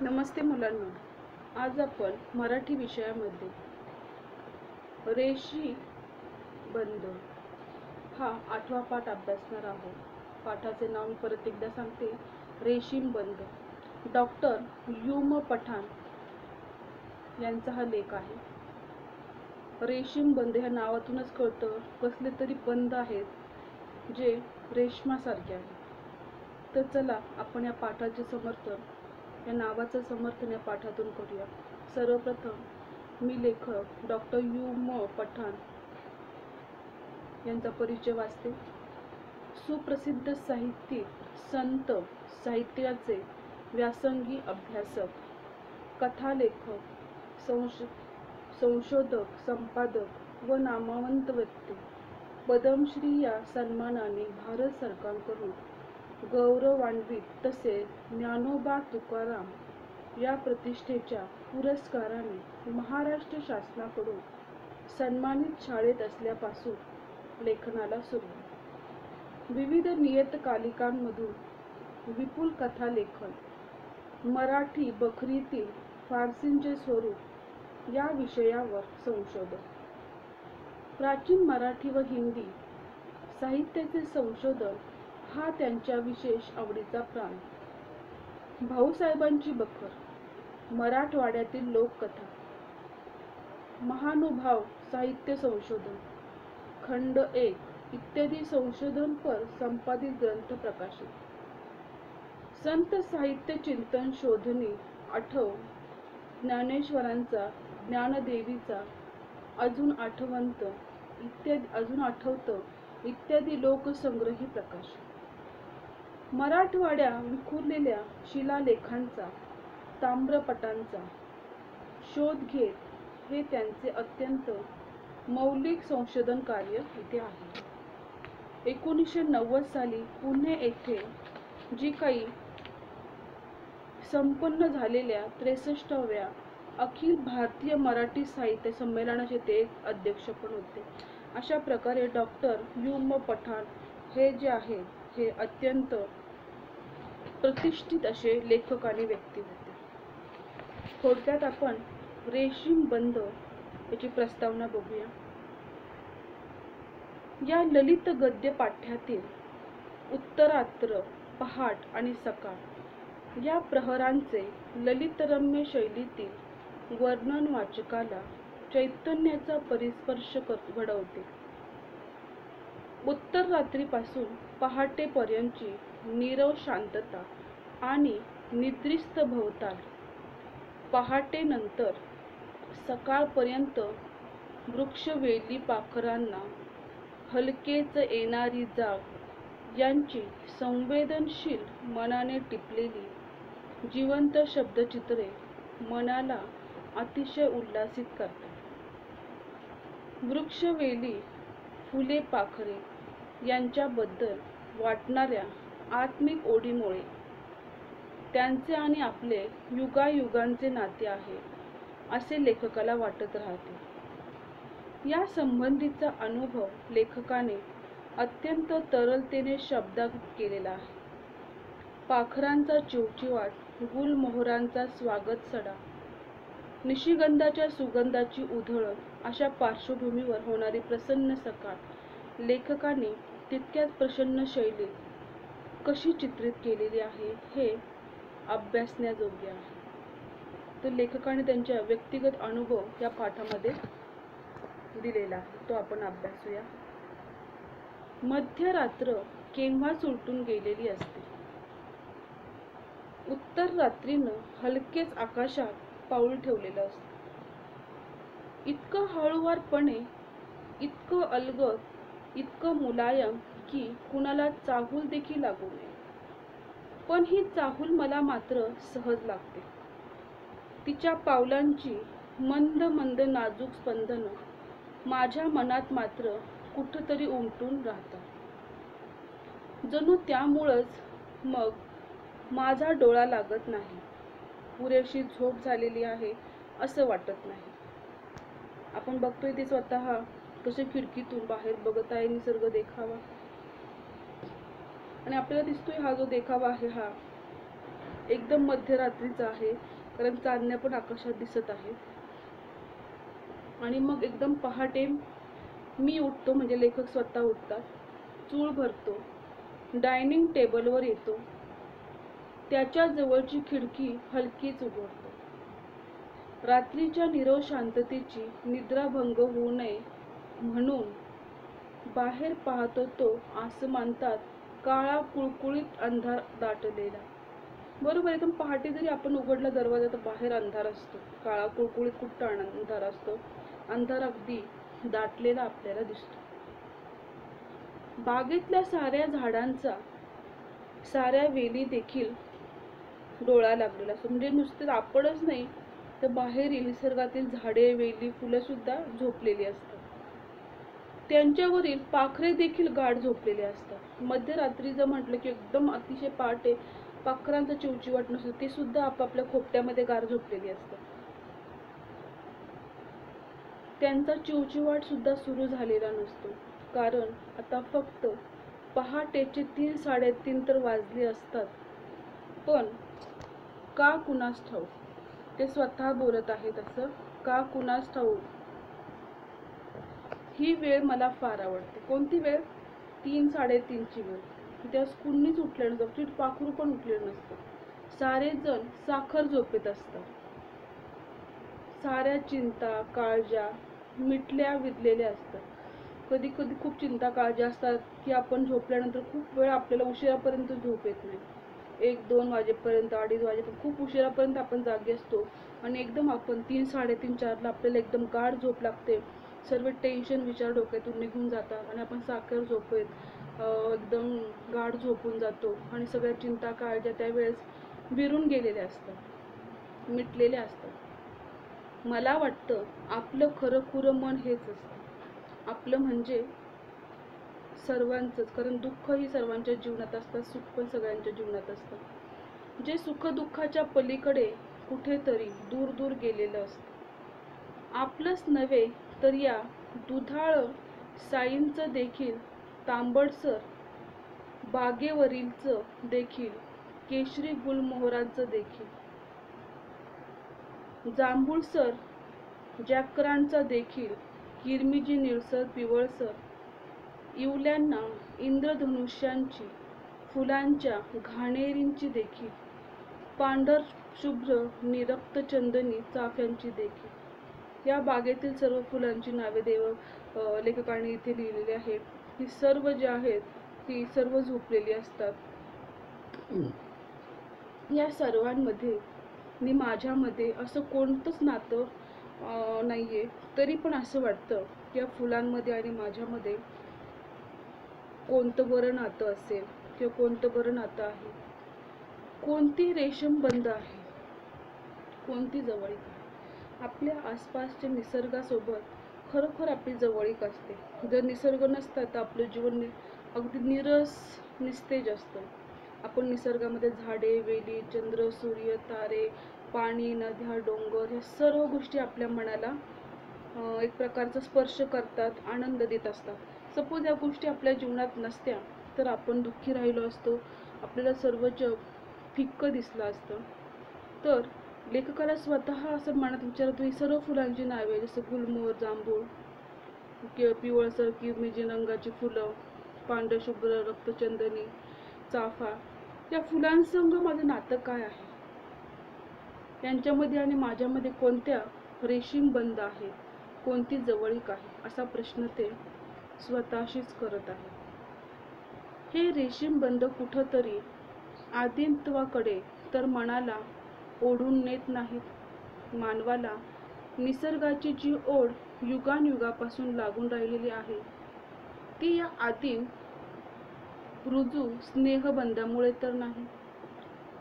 नमस्ते मुलांनो. आज आपण मराठी विषयामध्ये रेशी बंद हा 8वा पाठ अभ्यासणार आहोत. पाठाचे नाव मी परत एकदा सांगते. रेशीम बंद. डॉक्टर युम पठाण यांचा हा लेख आहे. रेशीम बंद ह्या नावातूनच कळतं कसले तरी बंद आहेत जे रेशमासारखे आहेत. तर चला आपण या पाठाचे समर्थन, या नावाचं समर्थन या पाठातून करूया. सर्वप्रथम मी लेखक डॉक्टर युम पठाण यांचा परिचय वाचते. सुप्रसिद्ध साहित्यिक, संत, साहित्याचे व्यासंगी अभ्यासक, कथालेखक, संशोधक, संपादक व नामवंत व्यक्ती. पद्मश्री या सन्मानाने भारत सरकारकडून गौरवान्वित तसेच ज्ञानोबा तुकाराम या प्रतिष्ठेच्या पुरस्काराने महाराष्ट्र शासनाकडून सन्मानित शाळेत असल्यापासून लेखनाला सुरुवात. विविध नियतकालिकांमधून विपुल कथालेखन, मराठी बखरीतील फारसींचे स्वरूप या विषयावर संशोधन. प्राचीन मराठी व हिंदी साहित्याचे संशोधन हा त्यांच्या विशेष आवडीचा प्राण. भाऊसाहेबांची बखर, मराठवाड्यातील लोककथा, महानुभाव साहित्य संशोधन, खंड 1 इत्यादी संशोधनपर संपादित ग्रंथ प्रकाशित. संत साहित्य चिंतन शोधणी, आठव, ज्ञानेश्वरांचा, ज्ञानदेवीचा, अजून आठवतं इत्यादी लोकसंग्रही प्रकाशित. मराठवाड्या विखुरलेल्या शिलालेखांचा, ताम्रपटांचा शोध घेत हे त्यांचे अत्यंत मौलिक संशोधन कार्य इथे आहे. 1990 साली पुणे येथे जी काही संपन्न झालेल्या 63व्या अखिल भारतीय मराठी साहित्य संमेलनाचे ते अध्यक्ष पण होते. अशा प्रकारे डॉक्टर युम पठाण हे जे आहे हे अत्यंत प्रतिष्ठित असे लेखक आणि व्यक्ती होते. थोडक्यात आपण रेशीम बंद याची प्रस्तावना बघूया. या ललित गद्य पाठ्यातील उत्तरात्र, पहाट आणि सकाळ या प्रहरांचे ललितरम्य शैलीतील वर्णन वाचकाला चैतन्याचा परिस्पर्श घडवते. उत्तर रात्रीपासून पहाटेपर्यंतची नीरव शांतता आणि निद्रिस्त भवताल, पहाटेनंतर सकाळपर्यंत वृक्षवेली पाखरांना हलकेच येणारी जाग यांची संवेदनशील मनाने टिपलेली जिवंत शब्दचित्रे मनाला अतिशय उल्हासित करतात. वृक्षवेली, फुले, पाखरे यांच्याबद्दल वाटणाऱ्या आत्मिक ओढीमुळे त्यांचे आणि आपले युगायुगांचे नाते आहे असे लेखकाला वाटत राहते. या संबंधीचा अनुभव लेखकाने अत्यंत तरलतेने शब्दात केलेला आहे. पाखरांचा चिवचिवाट, गुलमोहरांचा स्वागत सडा, निशिगंधाच्या सुगंधाची उधळण अशा पार्श्वभूमीवर होणारी प्रसन्न सकाळ लेखकाने तितक्याच प्रसन्न शैलीत कशी चित्रित केलेली आहे हे अभ्यासण्यायोग्य आहे. तर लेखकाने त्यांच्या व्यक्तिगत अनुभव या पाठामध्ये दिलेला आहे, तो आपण अभ्यासूया. मध्यरात्र केव्हाच उलटून गेलेली असते. उत्तर रात्रीनं हलकेच आकाशात पाऊल ठेवलेलं असतं. इतकं हळुवारपणे, इतकं अलगद, इतकं मुलायम की कुणाला चाहूल देखील लागू नये. पण ही चाहूल मला मात्र सहज लागते. तिच्या पावलांची मंद मंद नाजूक स्पंदनं माझ्या मनात मात्र कुठंतरी उमटून राहतात. जणू त्यामुळंच मग माझा डोळा लागत नाही, पुरेशी झोप झालेली आहे असं वाटत नाही. आपण बघतोय ते स्वतः कसे खिडकीतून बाहेर बघत आहे निसर्ग देखावा, आणि आपल्याला दिसतोय हा जो देखावा आहे हा एकदम मध्यरात्रीचं आहे, कारण चांदण्या पण आकाशात दिसत आहेत. आणि मग एकदम पहाटे मी उठतो, म्हणजे लेखक स्वतः उठतात, चूळ भरतो, डायनिंग टेबलवर येतो, त्याच्या जवळची खिडकी हलकीच उघडतो. रात्रीच्या नीरव शांततेची निद्राभंग होऊ नये म्हणून बाहेर पाहतो तो आसमांतात काळा कुळकुळीत अंधार दाटलेला. बरोबर, एकदम पहाटे जरी आपण उघडला दरवाजा तर बाहेर अंधार असतो, काळा कुळकुळीत कुठं अंधार असतो, अंधार अगदी दाटलेला आपल्याला दिसतो. बागेतल्या साऱ्या झाडांचा, साऱ्या वेली देखील डोळा लागलेला असतो. म्हणजे नुसतं आपणच नाही तर बाहेरील निसर्गातील झाडे, वेली, फुलं सुद्धा झोपलेली असतात. त्यांच्यावरील पाखरे देखील गाढ झोपलेले असतात. मध्यरात्री जर म्हटलं की एकदम अतिशय पहाटे पाखरांचा चिवचिवाट नसतो, ते सुद्धा आपापल्या खोपट्यामध्ये गाढ झोपलेली असतात. त्यांचा चिवचिवाट सुद्धा सुरू झालेला नसतो, कारण आता फक्त पहाटेचे 3-3:30 तर वाजले असतात. पण का कुणास ठाऊक, ते स्वतः बोलत आहेत असं, का कुणास ठाऊक ही वेळ मला फार आवडते. कोणती वेळ? 3-3:30ची वेळ. त्यास कुणीच उठलेलं नसतं, चिट पाखरू पण उठलेलं नसतं. सारे जण साखर झोपेत असतात. साऱ्या चिंता काळज्या मिटल्या विटलेल्या असतात. कधी कधी खूप चिंता काळज्या असतात की आपण झोपल्यानंतर खूप वेळ आपल्याला उशिरापर्यंत झोप येत नाही. 1-2 वाजेपर्यंत, 2:30 वाजेपर्यंत खूप उशिरापर्यंत आपण जागे असतो आणि एकदम आपण 3-3:30-4ला आपल्याला एकदम गाढ झोप लागते. सर्व टेन्शन विचार डोक्यातून निघून जातात आणि आपण साखर झोपेत एकदम गाढ झोपून जातो आणि सगळ्या चिंता काळज्या त्यावेळेस विरून गेलेल्या असतात, मिटलेल्या असतात. मला वाटतं आपलं खरं खुरं मन हेच असतं. आपलं म्हणजे सर्वांचंच, कारण दुःख ही सर्वांच्या जीवनात असतात, सुख पण सगळ्यांच्या जीवनात असतं. जे सुख दुःखाच्या पलीकडे कुठेतरी दूर दूर गेलेलं असतं. आपलंच नव्हे तर या दुधाळ साईंचं देखील, तांबडसर बागेवरीलचं देखील, केशरी गुलमोहराचं देखील, जांभूळसर जॅकरांचा देखील, किरमिजी निळसर पिवळसर इवल्यांना इंद्रधनुष्यांची, फुलांच्या घाणेरींची देखील, पांढर शुभ्र निरक्तचंदनी चाफ्यांची देखील. या बागेतील सर्व फुलांची नावे लेखकाने इथे लिहिलेली आहेत. ही सर्व जी आहेत ती सर्व झोपलेली असतात. या सर्वांमध्ये आणि माझ्यामध्ये असं कोणतंच नातं नाहीये, तरी पण असं वाटतं की या फुलांमध्ये आणि माझ्यामध्ये कोणतं बरं नातं असेल किंवा कोणतं बरं नातं आहे. कोणती रेशीम बंद आहे, कोणती जवळीक आहे. आपल्या आसपासच्या निसर्गासोबत खरोखर आपली जवळीक असते. जर निसर्ग नसता तर आपलं जीवन अगदी निरस निस्तेज असतं. आपण निसर्गामध्ये झाडे, वेली, चंद्र, सूर्य, तारे, पाणी, नद्या, डोंगर या सर्व गोष्टी आपल्या मनाला एक प्रकारचा स्पर्श करतात, आनंद देत असतात. सपोज या गोष्टी आपल्या जीवनात नसत्या तर आपण दुःखी राहिलो असतो, आपल्याला सर्व जग फिक्क दिसलं असतं. तर लेखकाला स्वतः असं मनात विचारतो, ही सर्व फुलांची नावे जसं गुलमोहर, जांभूळ, पिवळसर किरमिजी रंगाची फुलं, पांढरशुभ्र रक्तचंदनी, चाफा, या फुलांसंग माझं नातं काय आहे, त्यांच्यामध्ये आणि माझ्यामध्ये कोणत्या रेशीम बंद आहे, कोणती जवळीक आहे, असा प्रश्न ते स्वतःशीच करत आहे. हे रेशीम बंद कुठंतरी आदिमत्वाकडे तर मनाला ओढून नेत नाहीत. मानवाला निसर्गाची जी ओढ युगानयुगापासून लागून राहिलेली आहे ती या आदिम रुजू स्नेहबंधामुळे तर नाही.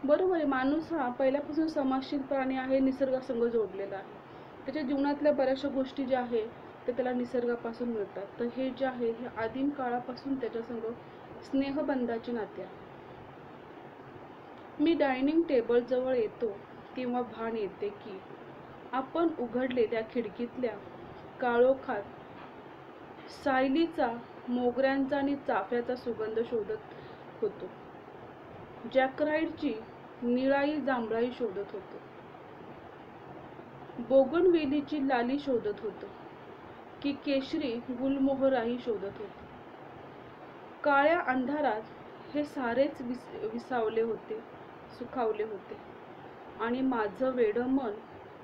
बरोबर आहे, माणूस हा पहिल्यापासून समाजशील प्राणी आहे, निसर्गासंग जोडलेला आहे. त्याच्या जीवनातल्या बऱ्याचशा गोष्टी ज्या आहेत त्या त्याला निसर्गापासून मिळतात. तर हे जे आहे हे आदिम काळापासून त्याच्यासंग स्नेहबंधाचे नाते आहे. मी डायनिंग टेबल जवळ येतो तेव्हा भान येते की आपण उघडलेल्या खिडकीतल्या काळोखात सायलीचा, मोगऱ्यांचा आणि चाफ्याचा सुगंध शोधत होतो. जॅकराईडची निळाई जांभळाई शोधत होतो. बोगनवेलीची लाली शोधत होतो की केशरी गुलमोहराही शोधत होतो. काळ्या अंधारात हे सारेच विसावले होते, सुखावले होते. आणि माझं वेडं मन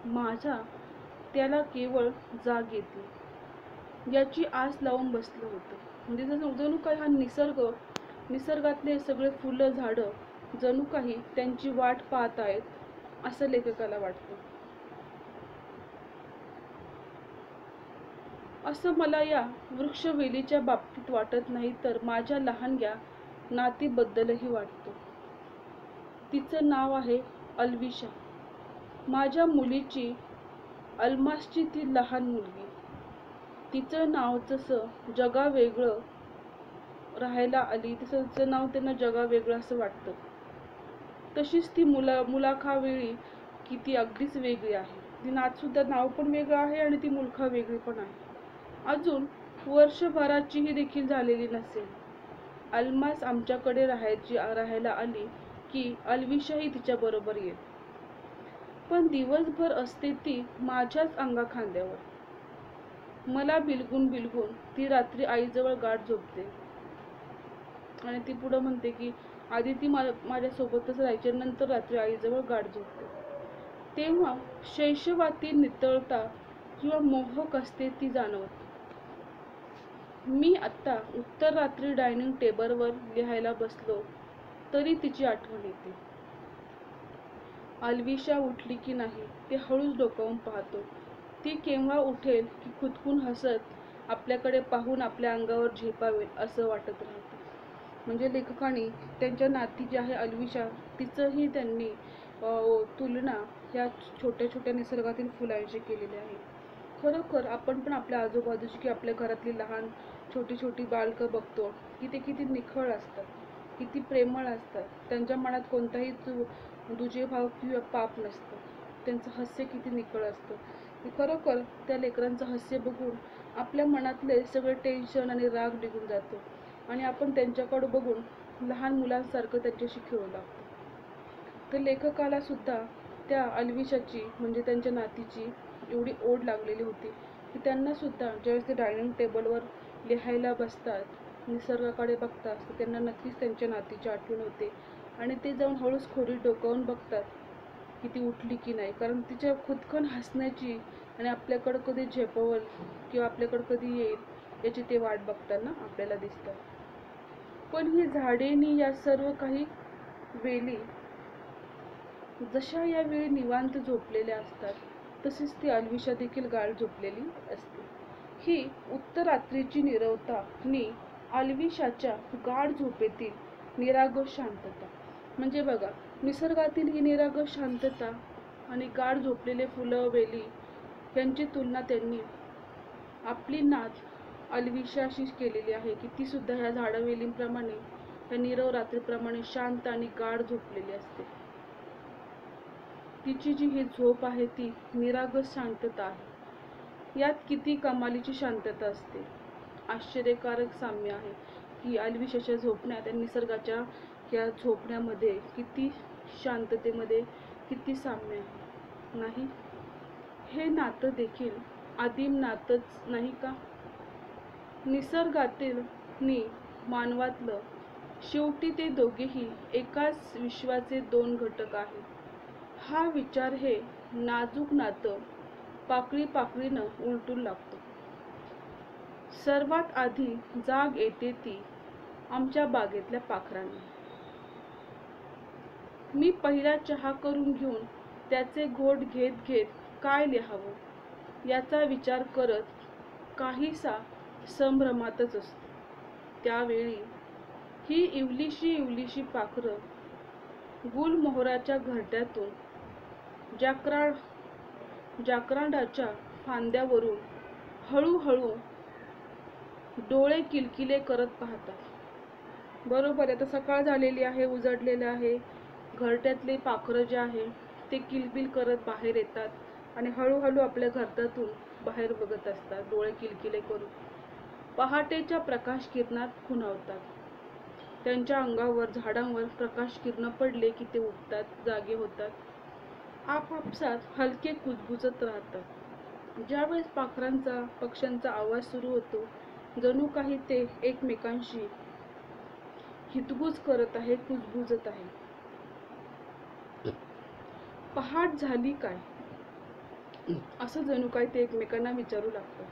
माझ्या त्याला केवळ जाग येते याची आस लावून बसलं होतं. म्हणजे जणू काही हा निसर्गातले सगळे फुलं झाडं जणू काही त्यांची वाट पाहत आहेत असं लेखकाला वाटतं. असं मला या वृक्षवेलीच्या बाबतीत वाटत नाही, तर माझ्या लहानग्या नातीबद्दलही वाटतं. तिचं नाव आहे अल्विशा. माझ्या मुलीची, अल्मासची ती लहान मुलगी. तिचं नाव जसं जगावेगळं राहायला आली तसं तिचं नाव त्यांना जगावेगळं असं वाटतं. तशीच ती मुलाखावेळी की ती अगदीच वेगळी आहे. ती नातसुद्धा नाव पण वेगळं आहे आणि ती मुलखा वेगळी पण आहे. अजून वर्षभराचीही देखील झालेली नसेल. अल्मास आमच्याकडे राहायला आली की अल्विशाही तिच्याबरोबर येत. पण दिवसभर असते ती माझ्याच अंगाखांद्यावर. मला बिलगून बिलगून ती रात्री आईजवळ गाढ झोपते. आणि ती पुढं म्हणते की आधी ती माझ्यासोबतच राहायची, नंतर रात्री आईजवळ गाढ झोपते. तेव्हा शैशवातील नितळता किंवा मोहक असते ती जाणवते. मी आत्ता उत्तर रात्री डायनिंग टेबलवर लिहायला बसलो तरी तिची आठवण येते. अल्विशा उठली की नाही ते हळूच डोकावून पाहतो. ती केव्हा उठेल की खुदकून हसत आपल्याकडे पाहून आपल्या अंगावर झेपावेल असं वाटत राहतं. म्हणजे लेखकाने त्यांच्या नाती जी आहे अल्विशा तिचंही त्यांनी तुलना ह्या छोट्या छोट्या निसर्गातील फुलांशी केलेली आहे. खरोखर आपण पण आपल्या आजूबाजूची की आपल्या घरातली लहान छोटी छोटी बालकं बघतो की ते किती निखळ असतात, किती प्रेमळ असतात. त्यांच्या मनात कोणताही दुजेभाव किंवा पाप नसतं. त्यांचं हास्य किती निखळ असतं. खरोखर त्या लेकरांचं हास्य बघून आपल्या मनातले सगळे टेन्शन आणि राग निघून जातो आणि आपण त्यांच्याकडे बघून लहान मुलांसारखं त्यांच्याशी खेळू लागतो. तर लेखकाला सुद्धा त्या अल्विशाची म्हणजे त्यांच्या नातीची एवढी ओढ लागलेली होती की त्यांना सुद्धा ज्यावेळेस ते डायनिंग टेबलवर लिहायला बसतात, निसर्गाकडे बघतात, तर त्यांना नक्कीच त्यांच्या नातीची आठवण होते. आणि ते जाऊन हळूच खोलीत डोकावून बघतात की ती उठली की नाही. कारण तिच्या खुदकन हसण्याची आणि आपल्याकडं कधी झेपवल किंवा आपल्याकडं कधी येईल याची ते वाट बघताना आपल्याला दिसतात. पण ही झाडेनी या सर्व काही वेली जशा यावेळी निवांत झोपलेल्या असतात तशीच ती अल्विशा देखील गाढ झोपलेली असते. ही उत्तरात्रीची नीरवता नि अल्विशाच्या गाढ झोपेतील निरागस शांतता. म्हणजे बघा, निसर्गातील ही निरागस शांतता आणि गाढ झोपलेले फुलं वेली यांची तुलना त्यांनी आपली नात अल्विशाशी केलेली आहे की ती सुद्धा ह्या झाडावेलींप्रमाणे ह्या नीरव रात्रीप्रमाणे शांत आणि गाढ झोपलेली असते. तिची जी ही झोप आहे ती निरागस शांतता आहे. यात किती कमालीची शांतता असते. आश्चर्यकारक साम्य आहे की अल्विशाच्या झोपण्यात आणि निसर्गाच्या या झोपण्यामध्ये किती शांततेमध्ये किती साम्य आहे. नाही, हे नातं देखील आदिम नातंच नाही का? निसर्गातील नि मानवातलं शेवटी ते दोघेही एकाच विश्वाचे दोन घटक आहेत. हा विचार हे नाजूक नातं पाकळी पाकळीनं उलटून लागतो. सर्वात आधी जाग येते ती आमच्या बागेतल्या पाखरांना. मी पहिला चहा करून घेऊन त्याचे घोट घेत घेत काय लिहावं याचा विचार करत काहीसा संभ्रमातच असतो. त्यावेळी ही इवलीशी इवलीशी पाखरं गुलमोहराच्या घरट्यातून जाकरांडाच्या फांद्यावरून हळूहळू डोळे किलकिले करत पाहतात. बरोबर आहे, आता सकाळ झालेली आहे, उजडलेलं आहे. घरट्यातले पाखरं जे आहे ते किलबिल करत बाहेर येतात आणि हळूहळू आपल्या घरट्यातून बाहेर बघत असतात, डोळे किलकिले करून. पहाटेच्या प्रकाश किरणात खुणावतात. त्यांच्या अंगावर झाडांवर प्रकाश किरण पडले की ते उठतात, जागे होतात, आपापसात हलके कुजबुजत राहतात. ज्यावेळेस पाखरांचा पक्ष्यांचा आवाज सुरू होतो, जणू काही ते एकमेकांशी हितगुज करत आहे, कुजबुजत आहे. पहाट झाली काय, असं जणू काही ते एकमेकांना विचारू लागतात.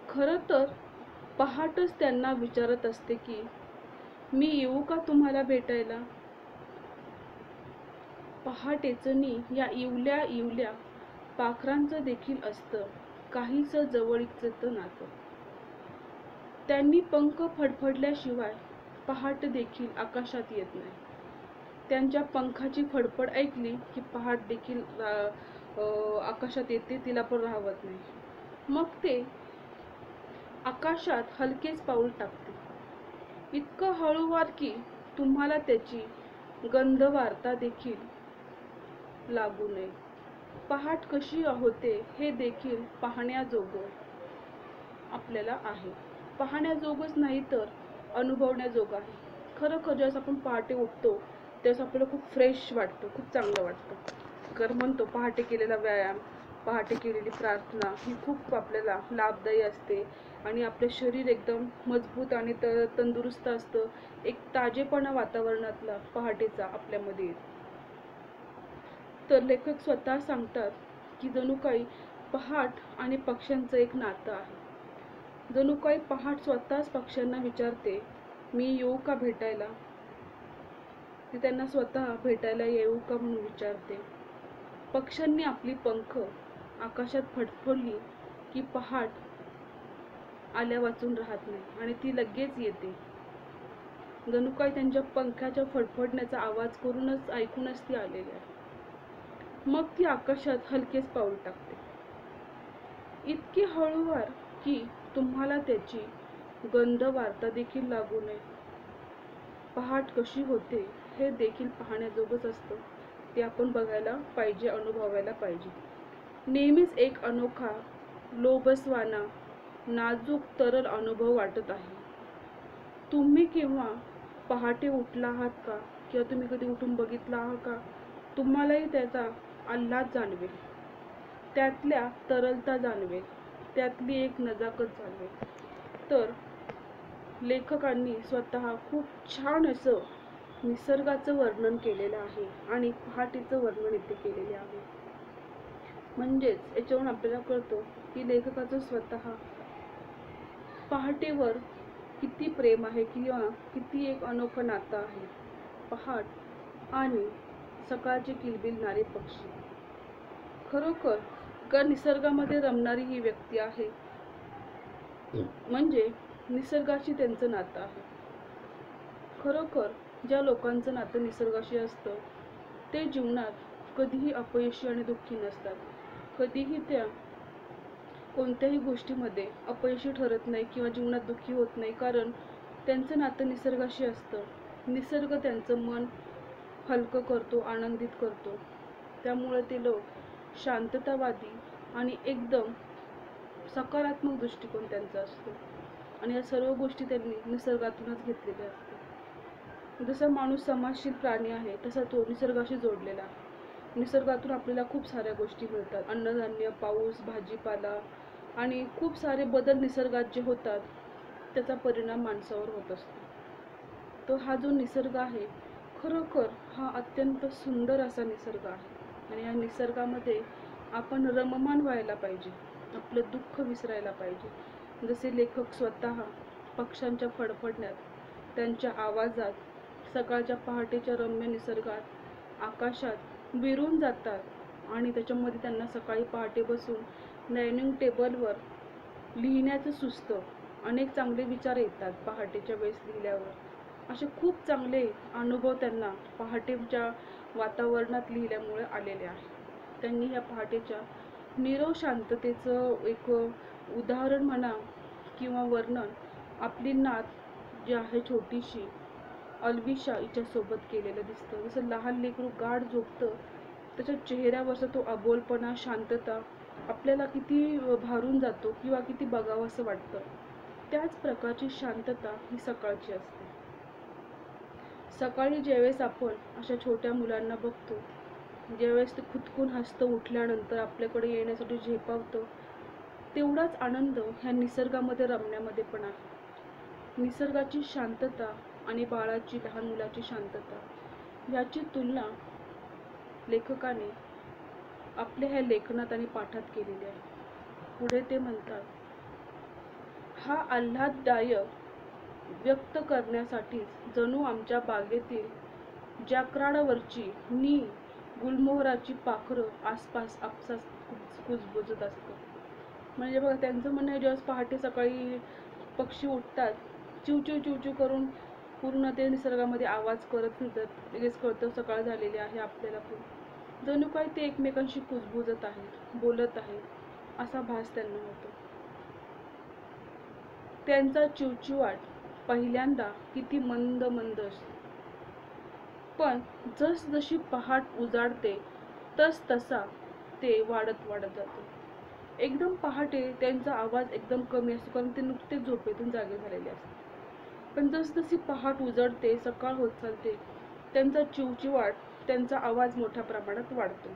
खरं तर पहाटच त्यांना विचारत असते की मी येऊ का तुम्हाला भेटायला. पहाटेचनी या इवल्या इवल्या पाखरांचं देखील असतं काहीस जवळीकचं नातं. त्यांनी पंख फडफडल्याशिवाय पहाट देखील आकाशात येत नाही. त्यांच्या पंखाची फडफड ऐकली की पहाट देखील आकाशात येते, तिला पण राहवत नाही. मग ते आकाशात हलकेच पाऊल टाकते, इतकं हळूवार की तुम्हाला त्याची गंध वार्ता देखील लागू नये. पहाट कशी होते हे देखील पाहण्याजोगं आपल्याला आहे. पाहण्याजोगंच नाही तर अनुभवण्याजोगं आहे. खरोखर ज्यावेळेस आपण पहाटे उठतो त्यावेळेस आपल्याला खूप फ्रेश वाटतं, खूप चांगलं वाटतं. तर म्हणतो पहाटे केलेला व्यायाम, पहाटे केलेली प्रार्थना ही खूप आपल्याला लाभदायी असते आणि आपले शरीर एकदम मजबूत आणि तंदुरुस्त असतं. एक ताजेपणा वातावरणातला पहाटेचा आपल्यामध्ये येतो. तर लेखक स्वतः सांगतात की जणू काही पहाट आणि पक्ष्यांचं एक नातं आहे. जणू काही पहाट स्वतःच पक्ष्यांना विचारते, मी येऊ का भेटायला. ती त्यांना स्वतः भेटायला येऊ का म्हणून विचारते. पक्ष्यांनी आपली पंख आकाशात फडफडली की पहाट आल्या वाचून राहत नाही आणि ती लगेच येते. जणू काही त्यांच्या पंखाच्या फडफडण्याचा आवाज करूनच ऐकूनच ती आलेली आहे. मग ती आकाशात हलकेच पाऊल टाकते, इतकी हळूवार की तुम्हाला त्याची गंध वार्ता देखील लागू नये. पहाट कशी होते हे देखील पाहण्याजोगंच असतं. ते आपण बघायला पाहिजे, अनुभवायला पाहिजे. नेहमीच एक अनोखा, लोभसवाना, नाजूक तरल अनुभव वाटत आहे. तुम्ही केव्हा पहाटे उठला आहात का, किंवा तुम्ही कधी उठून बघितला आहात का, तुम्हालाही त्याचा आल्हाद जाणवेल, त्यातल्या तरलता जाणवेल, त्यातली एक नजाकत जाणवेल. तर लेखकांनी स्वतः खूप छान असं निसर्गाचं वर्णन केलेलं आहे आणि पहाटेचं वर्णन इथे केलेले आहे. म्हणजेच याच्यावरून आपल्याला कळतं की लेखकाचं स्वतः पहाटेवर किती प्रेम आहे किंवा किती एक अनोखं नातं आहे. पहाट आणि सकाळचे किलबिलणारे पक्षी. खरोखर का निसर्गामध्ये रमणारी ही व्यक्ती आहे, म्हणजे निसर्गाशी त्यांचं नातं आहे. खरोखर ज्या लोकांचं नातं निसर्गाशी असतं ते जीवनात कधीही अपयशी आणि दुःखी नसतात. कधीही त्या कोणत्याही गोष्टीमध्ये अपयशी ठरत नाही किंवा जीवनात दुःखी होत नाही, कारण त्यांचं नातं निसर्गाशी असतं. निसर्ग त्यांचं मन हलकं करतो, आनंदित करतो. त्यामुळे ते लोक शांततावादी आणि एकदम सकारात्मक दृष्टिकोन त्यांचा असतो आणि या सर्व गोष्टी त्यांनी निसर्गातूनच घेतलेल्या असतात. जसा माणूस समाजशील प्राणी आहे तसा तो निसर्गाशी जोडलेला आहे. निसर्गातून आपल्याला खूप साऱ्या गोष्टी मिळतात, अन्नधान्य, पाऊस, भाजीपाला आणि खूप सारे बदल निसर्गात जे होतात त्याचा परिणाम माणसावर होत असतो. तो हा जो निसर्ग आहे खरोखर हा अत्यंत सुंदर असा निसर्ग आहे आणि या निसर्गामध्ये आपण रममाण व्हायला पाहिजे, आपलं दुःख विसरायला पाहिजे. जसे लेखक स्वतः पक्ष्यांच्या फडफडण्यात, त्यांच्या आवाजात, सकाळच्या पहाटेच्या रम्य निसर्गात आकाशात विरून जातात आणि त्याच्यामध्ये त्यांना सकाळी पहाटे बसून डायनिंग टेबलवर लिहिण्याचं सुचतं. अनेक चांगले विचार येतात पहाटेच्या वेळेस लिहिल्यावर. असे खूप चांगले अनुभव त्यांना पहाटेच्या वातावरणात लिहिल्यामुळे आलेले आहेत. त्यांनी ह्या पहाटेच्या नीरव शांततेचं एक उदाहरण म्हणा किंवा वर्णन आपली नात जी आहे छोटीशी अल्विशा हिच्यासोबत केलेलं दिसतं. जसं लहान लेकरू गाढ झोपतं, त्याच्या चेहऱ्यावरचा तो अबोलपणा, शांतता आपल्याला किती भारून जातो किंवा किती बघावं असं वाटतं. त्याच प्रकारची शांतता ही सकाळची असते. सकाळी ज्यावेळेस आपण अशा छोट्या मुलांना बघतो, ज्यावेळेस ते खुदकून हसतं उठल्यानंतर आपल्याकडे येण्यासाठी झेपावतं, तेवढाच आनंद ह्या निसर्गामध्ये रमण्यामध्ये पण आहे. निसर्गाची शांतता आणि बाळाची, लहान मुलाची शांतता याची तुलना लेखकाने आपल्या ह्या लेखनात आणि पाठात केलेली आहे. पुढे ते म्हणतात, हा आल्हाददायक व्यक्त करण्यासाठीच जणू आमच्या बागेतील जाकराडावरची नी गुलमोहराची पाखरं आसपास आपसास कुजबुजत असतात. म्हणजे बघा, त्यांचं म्हणणं आहे, जेव्हा पहाटे सकाळी पक्षी उठतात, चिवचिव चिवचिव करून पूर्ण ते निसर्गामध्ये आवाज करत फिरतात, लगेच कळतं सकाळ झालेली आहे आपल्याला पण. जणू काय ते एकमेकांशी कुजबुजत आहेत, बोलत आहेत, असा भास त्यांना होतो. त्यांचा चिवचिवाट पहिल्यांदा किती मंद मंद असतो, पण जसजशी पहाट उजाडते तस तसा ते वाढत वाढत जातो. एकदम पहाटे त्यांचा आवाज एकदम कमी असतो, कारण ते नुकतेच झोपेतून जागे झालेले असतात. पण जसजशी पहाट उजळते, सकाळ होत चालते, त्यांचा चिवचिवाट, त्यांचा आवाज मोठ्या प्रमाणात वाढतो.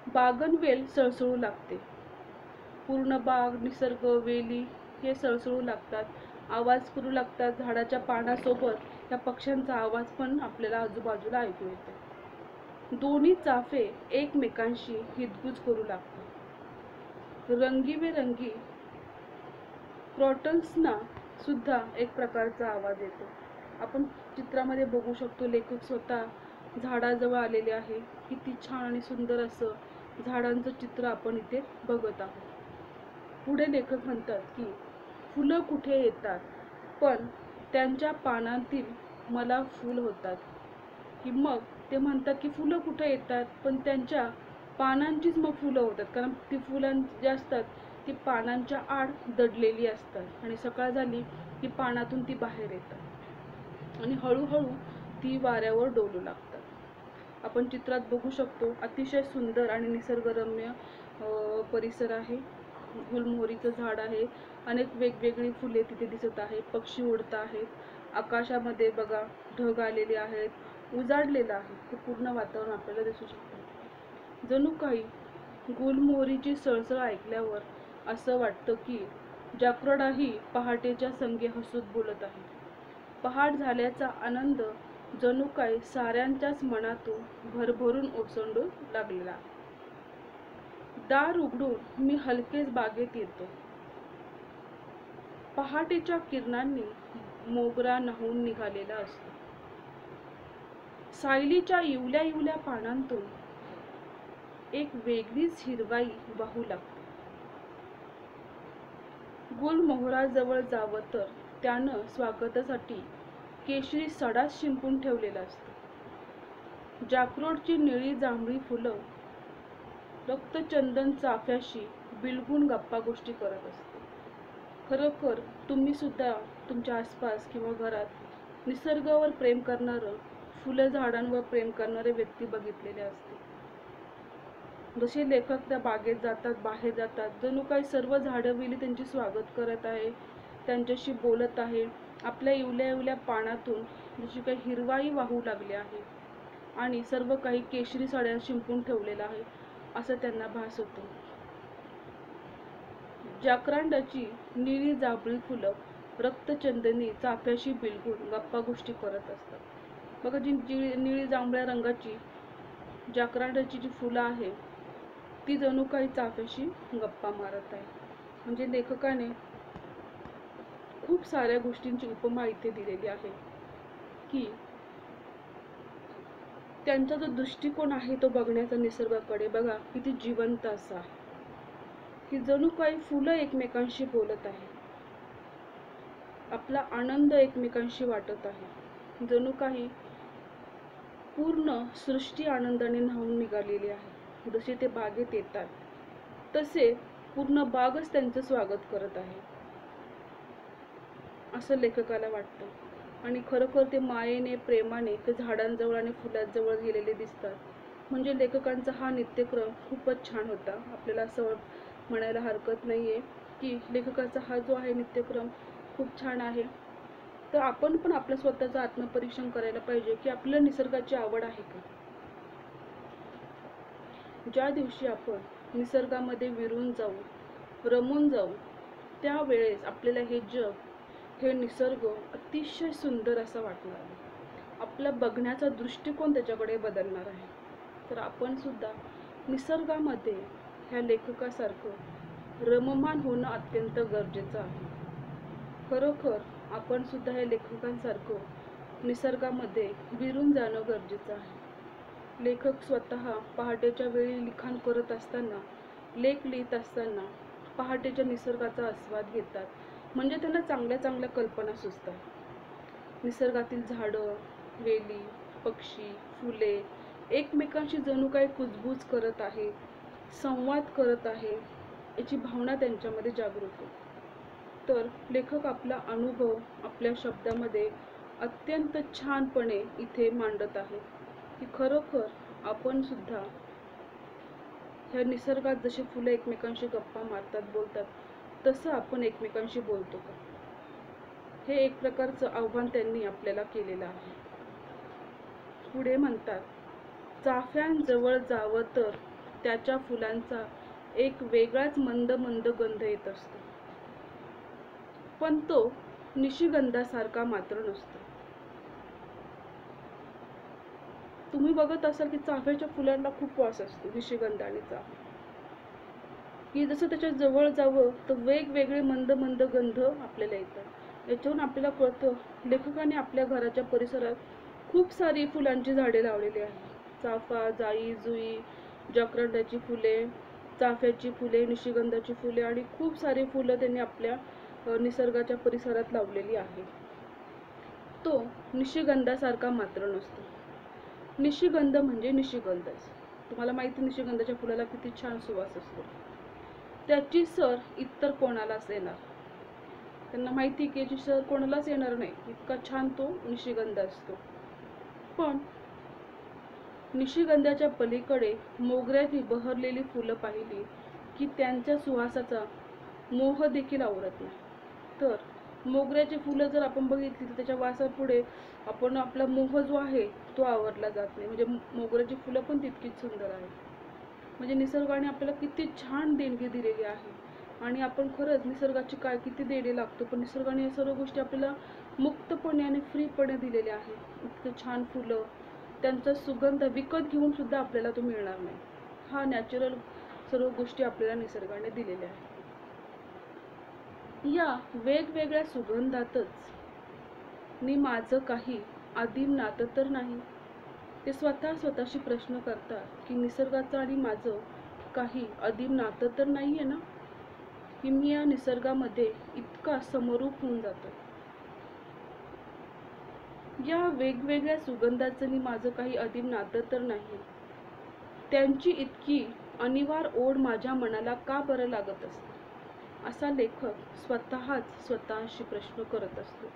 बागनवेल सळसळू लागते. पूर्ण बाग, निसर्ग, वेली हे सळसळू लागतात, आवाज करू लागतात. झाडाच्या पानासोबत या पक्ष्यांचा आवाज पण आपल्याला आजूबाजूला ऐकू येतो. दोन्ही चाफे एकमेकांशी हितगुज करू लागतात. रंगीबेरंगी क्रॉटन्सना सुद्धा एक प्रकारचा आवाज येतो. आपण चित्रामध्ये बघू शकतो, लेखक स्वतः झाडाजवळ आलेले आहे. किती छान आणि सुंदर असं झाडांचं चित्र आपण इथे बघत आहोत. पुढे लेखक म्हणतात की फुलं कुठे येतात, पण त्यांच्या पानांतील मला फूल होतात. की मग ते म्हणतात की फुलं कुठे येतात, पण त्यांच्या पानांचीच मग फुलं होतात, कारण ती फुलं जी असतात ती पानांच्या आड दडलेली असतात आणि सकाळ झाली की पानातून ती बाहेर येतात आणि हळूहळू ती वाऱ्यावर डोलू लागतात. आपण चित्रात बघू शकतो, अतिशय सुंदर आणि निसर्गरम्य परिसर आहे. गुलमोहरीचं झाड आहे, अनेक वेगवेगळी फुले तिथे दिसत आहेत, पक्षी उडत आहेत, आकाशामध्ये बघा ढग आलेले आहेत, उजाडलेलं आहे हे पूर्ण वातावरण आपल्याला दिसू शकतं. जणू काही गुलमोहरीची सळसळ ऐकल्यावर असं वाटतं की जाकराडाही पहाटेच्या संगे हसत बोलत आहे. पहाट झाल्याचा आनंद जणू काही साऱ्यांच्याच मनातून भरभरून ओसंडू लागलेला. दार उघडून मी हलकेच बागेत येतो. पहाटेच्या किरणांनी मोगरा न्हाऊन निघालेला असतो. सायलीच्या इवल्या इवल्या पानांतून एक वेगळीच हिरवाई वाहू लागते. गुलमोहराजवळ जावं तर त्यानं स्वागतासाठी केशरी सडाच शिंपून ठेवलेला असतो. जाक्रोडची निळी जांभळी फुलं रक्तचंदन चाफ्याशी बिलगून गप्पागोष्टी करत असते. खरोखर तुम्ही सुद्धा तुमच्या आसपास किंवा घरात निसर्गावर प्रेम करणारं, फुलं झाडांवर प्रेम करणारे व्यक्ती बघितलेले असते. जसे लेखक त्या बागेत जातात, बाहेर जातात, जणू काही सर्व झाडं वेली त्यांचे स्वागत करत आहे, त्यांच्याशी बोलत आहे. आपल्या इवल्या इवल्या पानातून जशी काही हिरवाई वाहू लागली आहे आणि सर्व काही केशरी साड्या शिंपून ठेवलेलं आहे असं त्यांना भास होतो. जाकरांडाची निळी जांभळी फुलं रक्तचंदनी चाफ्याशी बिलगून गप्पागोष्टी करत असतात. बघा, जी निळी जांभळ्या रंगाची जाकरांडाची जी फुलं आहे ती जणू काही चाफ्याशी गप्पा मारत आहे. म्हणजे लेखकाने खूप साऱ्या गोष्टींची उपमा इथे दिलेली आहे की त्यांचा जो दृष्टिकोन आहे तो बघण्याचा निसर्गाकडे बघा किती जिवंत असा आहे, की जणू काही फुलं एकमेकांशी बोलत आहे, आपला आनंद एकमेकांशी वाटत आहे. जणू काही पूर्ण सृष्टी आनंदाने न्हाऊन निघालेली आहे. जसे ते बागेत येतात तसे पूर्ण बागच त्यांचं स्वागत करत आहे असं लेखकाला वाटतं. आणि खरोखर ते मायेने, प्रेमाने ते झाडांजवळ आणि फुलांजवळ गेलेले दिसतात. म्हणजे लेखकांचा हा नित्यक्रम खूपच छान होता. आपल्याला असं म्हणायला हरकत नाही आहे की लेखकाचा हा जो आहे नित्यक्रम खूप छान आहे. तर आपण पण आपलं स्वतःचं आत्मपरीक्षण करायला पाहिजे की आपल्याला निसर्गाची आवड आहे का. ज्या दिवशी आपण निसर्गामध्ये विरून जाऊ, रमून जाऊ, त्यावेळेस आपल्याला हे जग, हे निसर्ग अतिशय सुंदर असं वाटणार आहे. आपला बघण्याचा दृष्टिकोन त्याच्याकडे बदलणार आहे. तर आपण सुद्धा निसर्गामध्ये ह्या लेखकासारखं रममाण होणं अत्यंत गरजेचं आहे. खरोखर आपण सुद्धा ह्या लेखकांसारखं निसर्गामध्ये विरून जाणं गरजेचं आहे. लेखक स्वतः पहाटेच्या वेळी लिखाण करत असताना, लेख लिहित असताना पहाटेच्या निसर्गाचा आस्वाद घेतात. म्हणजे त्यांना चांगल्या चांगल्या कल्पना सुचतात. निसर्गातील झाडं, वेली, पक्षी, फुले एकमेकांशी जणू काही कुजबूज करत आहे, संवाद करत आहे, याची भावना त्यांच्यामध्ये जागृत होते. तर लेखक आपला अनुभव आपल्या शब्दामध्ये अत्यंत छानपणे इथे मांडत आहे की खरोखर आपण सुद्धा ह्या निसर्गात जसे फुलं एकमेकांशी गप्पा मारतात, बोलतात, तसं आपण एकमेकांशी बोलतो का. हे एक प्रकारचं आव्हान त्यांनी आपल्याला केलेलं आहे. पुढे म्हणतात, चाफ्यांजवळ जावं तर त्याच्या फुलांचा एक वेगळाच मंद मंद गंध येत असतो, पण तो निशिगंधासारखा मात्र नसतो. तुम्ही बघत असाल की चाफ्याच्या फुलांना खूप वास असतो, निशिगंध आणि चाफा, की जसं त्याच्या जवळ जावं तर वेगवेगळे मंद मंद गंध आपल्याला येतात. याच्यावरून आपल्याला कळतं लेखकाने आपल्या घराच्या परिसरात खूप सारी फुलांची झाडे लावलेली आहेत. चाफा, जाई, जुई, जाकरांड्याची फुले, चाफ्याची फुले, निशिगंधाची फुले आणि खूप सारी फुलं त्यांनी आपल्या निसर्गाच्या परिसरात लावलेली आहे. तो निशिगंधासारखा मात्र नसतो. निशिगंध म्हणजे निशिगंधच. तुम्हाला माहिती निशिगंधाच्या फुलाला किती छान सुवास असतो. त्याची सर इतर कोणालाच येणार, त्यांना माहिती की याची सर कोणालाच येणार नाही, इतका छान तो निशिगंध असतो. पण निशिगंधाच्या पलीकडे मोगऱ्याची बहरलेली फुलं पाहिली की त्यांच्या सुवासाचा मोह देखील आवरत नाही. तर मोगऱ्याची फुलं जर आपण बघितली तर त्याच्या वासापुढे आपण आपला मोह जो आहे तो आवरला जात नाही. म्हणजे मोगऱ्याची फुलं पण तितकीच सुंदर आहेत. म्हणजे निसर्गाने आपल्याला किती छान देणगी दिलेली आहे आणि आपण खरंच निसर्गाची काय किती देणे लागतो, पण निसर्गाने या सर्व गोष्टी आपल्याला मुक्तपणे आणि फ्रीपणे दिलेल्या आहेत. इतकं छान फुलं, त्यांचा सुगंध विकत घेऊन सुद्धा आपल्याला तो मिळणार नाही. हा नॅचरल सर्व गोष्टी आपल्याला निसर्गाने दिलेल्या आहेत. या वेगवेगळ्या सुगंधातच नि माझं काही आदिम नातं तर नाही. ते स्वतःशी प्रश्न करतात की निसर्गाचं आणि माझं काही आदिम नातं तर नाही आहे ना, की मी या निसर्गामध्ये इतका समरूप होऊन जातो. या वेगवेगळ्या सुगंधाचं आणि माझं काही आदिम नातं तर नाही, त्यांची इतकी अनिवार्य ओढ माझ्या मनाला का बरं लागत असते. असा लेखक स्वतःशी प्रश्न करत असतो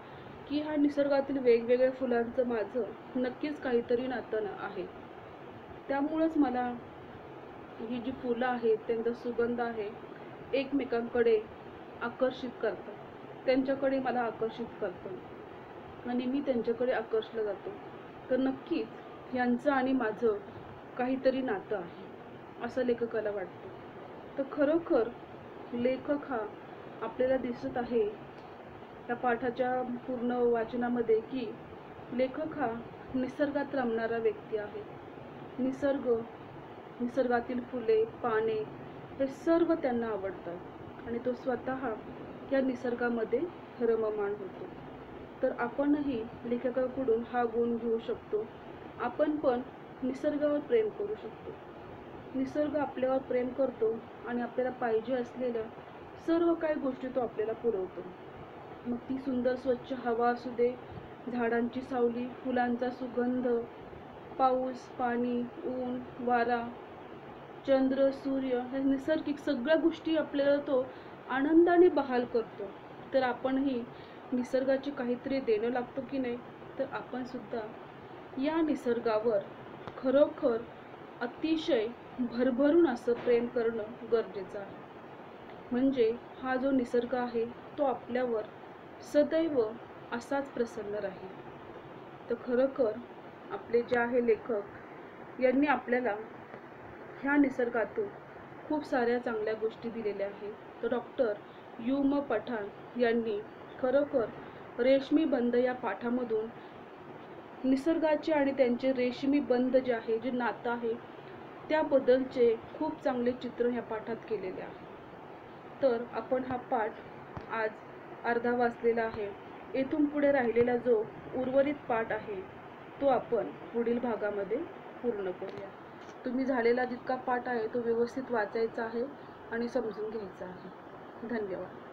की ह्या निसर्गातील वेगवेगळ्या फुलांचं माझं नक्कीच काहीतरी नातं आहे. त्यामुळंच मला ही जी फुलं आहेत त्यांचा सुगंध आहे एकमेकांकडे आकर्षित करतात, त्यांच्याकडे मला आकर्षित करतं आणि मी त्यांच्याकडे आकर्षला जातो. तर नक्कीच यांचं आणि माझं काहीतरी नातं आहे असं लेखकाला वाटतं. तर खरोखर लेखक हा आपल्याला दिसत आहे या पाठाच्या पूर्ण वाचनामध्ये की लेखक हा निसर्गात रमणारा व्यक्ती आहे. निसर्गातील फुले, पाने हे सर्व त्यांना आवडतात आणि तो स्वतः या निसर्गामध्ये रममाण होतो. तर आपणही लेखकाकडून हा गुण घेऊ शकतो. आपण पण निसर्गावर प्रेम करू शकतो. निसर्ग आपल्यावर प्रेम करतो आणि आपल्याला पाहिजे असलेल्या सर्व काही गोष्टी तो आपल्याला पुरवतो. मग ती सुंदर स्वच्छ हवा असू दे, झाडांची सावली, फुलांचा सुगंध, पाऊस, पाणी, ऊन, वारा, चंद्र, सूर्य, ह्या नैसर्गिक सगळ्या गोष्टी आपल्याला तो आनंदाने बहाल करतो. तर आपणही निसर्गाची काहीतरी देणं लागतो की नाही. तर आपण सुद्धा या निसर्गावर खरोखर अतिशय भरभरून असं प्रेम करणं गरजेचं आहे. म्हणजे हा जो निसर्ग आहे तो आपल्यावर सदैव असाच प्रसन्न राहील. तर खरोखर आपले जे आहे लेखक यांनी आपल्याला ह्या निसर्गातून खूप साऱ्या चांगल्या गोष्टी दिलेल्या आहेत. तर डॉक्टर यू म पठाण यांनी खरोखर रेशमी बंध या पाठामधून निसर्गाचे आणि त्यांचे रेशमी बंध जे आहे, जे नातं आहे, त्याबद्दलचे खूप चांगले चित्र ह्या पाठात केलेले आहे. तर आपण हा पाठ आज अर्धा वाचलेला आहे. येथून पुढे राहिलेला जो उर्वरित पाठ आहे तो आपण पुढील भागामध्ये पूर्ण करूया. तुम्ही झालेला जितका पाठ आहे तो व्यवस्थित वाचायचा आहे आणि समजून घ्यायचा आहे. धन्यवाद.